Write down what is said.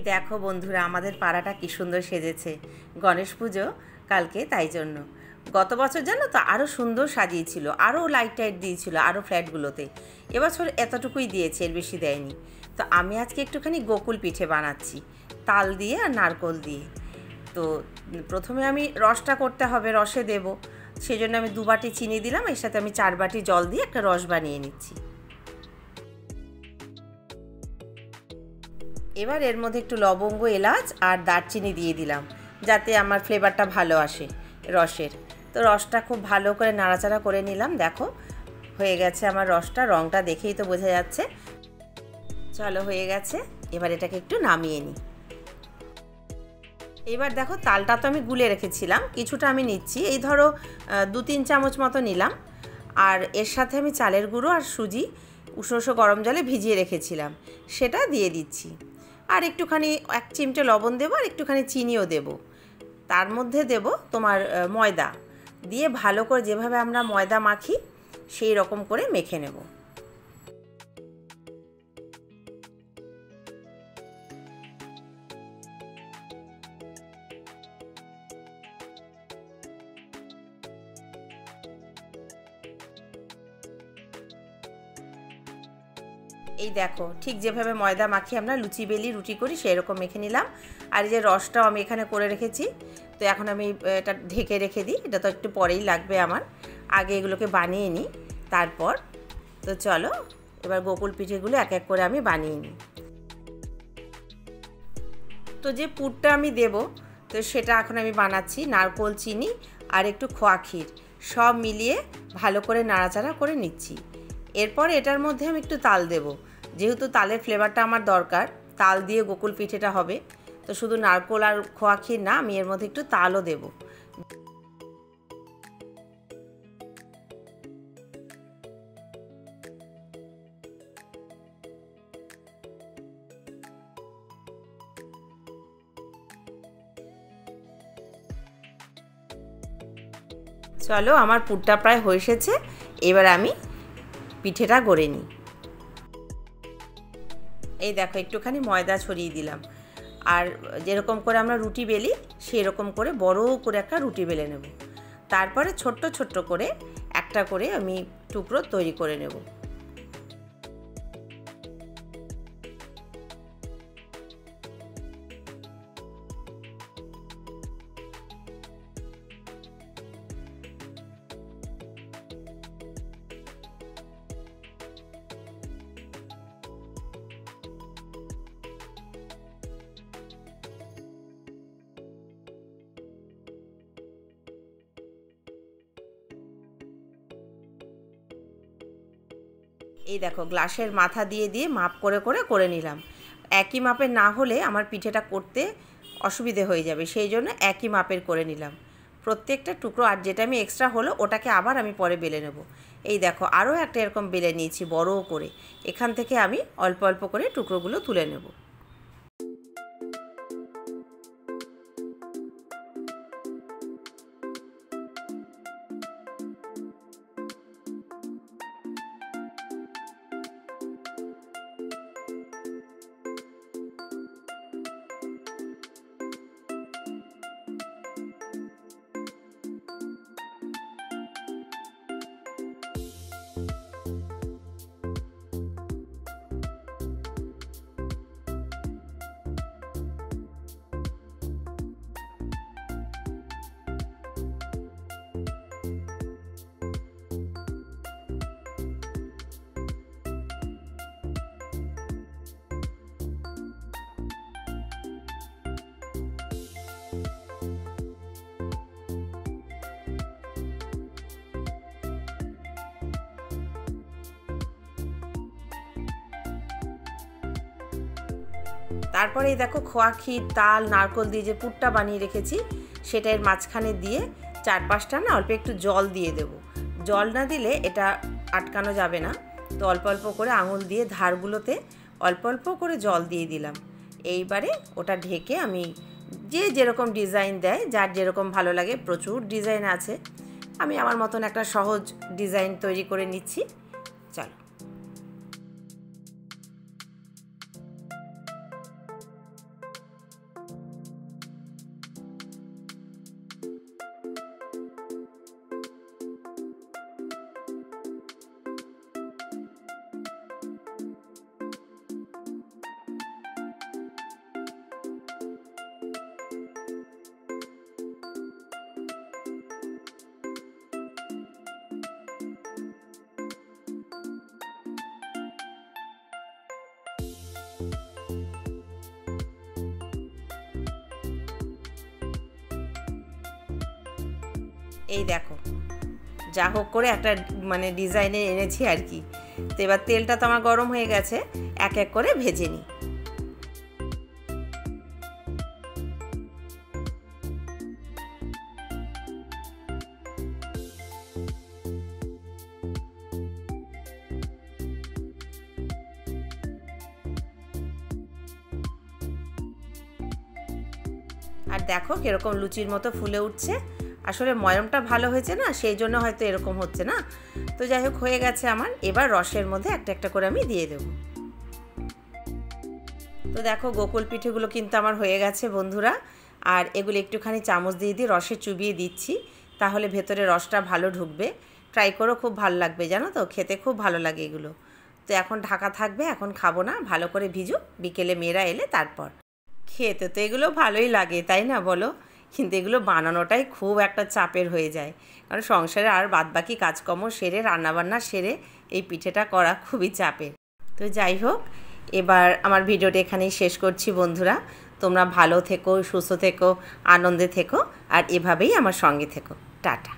এই দেখো বন্ধুরা, আমাদের পাড়াটা কি সুন্দর সেজেছে। গণেশ পুজো কালকে, তাই জন্য গত বছর জানো তো আরও সুন্দর সাজিয়েছিল, আরও লাইট টাইট দিয়েছিল আরও ফ্ল্যাটগুলোতে। এবছর এতটুকুই দিয়েছে, এর বেশি দেয়নি। তো আমি আজকে একটুখানি গোকুল পিঠে বানাচ্ছি, তাল দিয়ে আর নারকোল দিয়ে। তো প্রথমে আমি রসটা করতে হবে, রসে দেব। সেই জন্য আমি 2 বাটি চিনি দিলাম, এর সাথে আমি 4 বাটি জল দিয়ে একটা রস বানিয়ে নিচ্ছি। এবার এর মধ্যে একটু লবঙ্গ, এলাচ আর দারচিনি দিয়ে দিলাম, যাতে আমার ফ্লেভারটা ভালো আসে রসের। তো রসটা খুব ভালো করে নাড়াচাড়া করে নিলাম। দেখো হয়ে গেছে আমার রসটা, রঙটা দেখেই তো বোঝা যাচ্ছে। চলো হয়ে গেছে, এবার এটাকে একটু নামিয়ে নিই। এবার দেখো তালটা তো আমি গুলে রেখেছিলাম, কিছুটা আমি নিচ্ছি, এই ধরো 2-3 চামচ মতো নিলাম। আর এর সাথে আমি চালের গুঁড়ো আর সুজি উষ্ণ উষ্ণ গরম জলে ভিজিয়ে রেখেছিলাম, সেটা দিয়ে দিচ্ছি। আর একটুখানি 1 চিমটে লবণ দেবো, আর একটুখানি চিনিও দেব। তার মধ্যে দেব তোমার ময়দা দিয়ে ভালো করে, যেভাবে আমরা ময়দা মাখি সেই রকম করে মেখে নেব। এই দেখো ঠিক যেভাবে ময়দা মাখি আমরা লুচি বেলি রুটি করি সেই রকম মেখে নিলাম। আর এই যে রসটাও আমি এখানে করে রেখেছি, তো এখন আমি এটা ঢেকে রেখে দিই, এটা তো একটু পরেই লাগবে আমার, আগে এগুলোকে বানিয়ে নিই তারপর। তো চলো এবার গোকুল পিঠেগুলো এক এক করে আমি বানিয়ে নিই। তো যে পুরটা আমি দেব, তো সেটা এখন আমি বানাচ্ছি। নারকোল, চিনি আর একটু খোয়া ক্ষীর সব মিলিয়ে ভালো করে নাড়াচাড়া করে নিচ্ছি। এরপর এটার মধ্যে আমি একটু তাল দেব, যেহেতু তালের ফ্লেভারটা আমার দরকার, তাল দিয়ে গোকুল পিঠেটা হবে। তো শুধু নারকোল আর খোয়া ক্ষীর না, আমি এর মধ্যে একটু তালও দেব। চলো আমার পুরটা প্রায় হয়ে এসেছে, এবার আমি পিঠেটা গড়ে নিই। এই দেখো একটুখানি ময়দা ছড়িয়ে দিলাম, আর যেরকম করে আমরা রুটি বেলি সেরকম করে বড় করে একটা রুটি বেলে নেব। তারপরে ছোট্ট ছোট্ট করে একটা করে আমি টুকরো তৈরি করে নেব। এই দেখো গ্লাসের মাথা দিয়ে দিয়ে মাপ করে করে করে নিলাম। একই মাপের না হলে আমার পিঠেটা করতে অসুবিধে হয়ে যাবে, সেই জন্য একই মাপের করে নিলাম প্রত্যেকটা টুকরো। আর যেটা আমি এক্সট্রা হলো ওটাকে আবার আমি পরে বেলে নেব। এই দেখো আরও একটা এরকম বেলে নিয়েছি বড় করে, এখান থেকে আমি অল্প অল্প করে টুকরোগুলো তুলে নেব। তারপরে এই দেখো খোয়া ক্ষীর, তাল, নারকোল দিয়ে যে পুরটা বানিয়ে রেখেছি সেটা এর মাঝখানে দিয়ে 4-5টা না অল্প একটু জল দিয়ে দেব। জল না দিলে এটা আটকানো যাবে না। তো অল্প অল্প করে আঙুল দিয়ে ধারগুলোতে অল্প অল্প করে জল দিয়ে দিলাম। এইবারে ওটা ঢেকে আমি যে যেরকম ডিজাইন দেয়, যার যেরকম ভালো লাগে, প্রচুর ডিজাইন আছে, আমি আমার মতন একটা সহজ ডিজাইন তৈরি করে নিচ্ছি। চলো এই দেখো, যা হোক করে একটা মানে ডিজাইনে এনেছি আর কি। তো এবার তেলটা তো আমার গরম হয়ে গেছে, এক এক করে ভেজে নিই। আর দেখো কীরকম লুচির মতো ফুলে উঠছে। আসলে ময়মটা ভালো হয়েছে না, সেই জন্য হয়তো এরকম হচ্ছে না। তো যাই হোক, হয়ে গেছে আমার। এবার রসের মধ্যে একটা একটা করে আমি দিয়ে দেব। তো দেখো গোকুল পিঠেগুলো কিন্তু আমার হয়ে গেছে বন্ধুরা। আর এগুলো একটুখানি চামচ দিয়ে দিয়ে রসে চুবিয়ে দিচ্ছি, তাহলে ভেতরে রসটা ভালো ঢুকবে। ট্রাই করো, খুব ভালো লাগবে জানো তো, খেতে খুব ভালো লাগে এগুলো। তো এখন ঢাকা থাকবে, এখন খাবো না, ভালো করে ভিজুক, বিকেলে মেয়েরা এলে তারপর। খেতে তো এগুলো ভালোই লাগে, তাই না বলো? কিন্তু এগুলো বানানোটাই খুব একটা চাপের হয়ে যায়, কারণ সংসারে আর বাদবাকি কাজকর্ম সেরে, রান্নাবান্না সেরে এই পিঠেটা করা খুবই চাপের। তো যাই হোক, এবার আমার ভিডিওটা এখানেই শেষ করছি বন্ধুরা। তোমরা ভালো থেকো, সুস্থ থেকো, আনন্দে থেকো, আর এভাবেই আমার সঙ্গে থেকো। টাটা।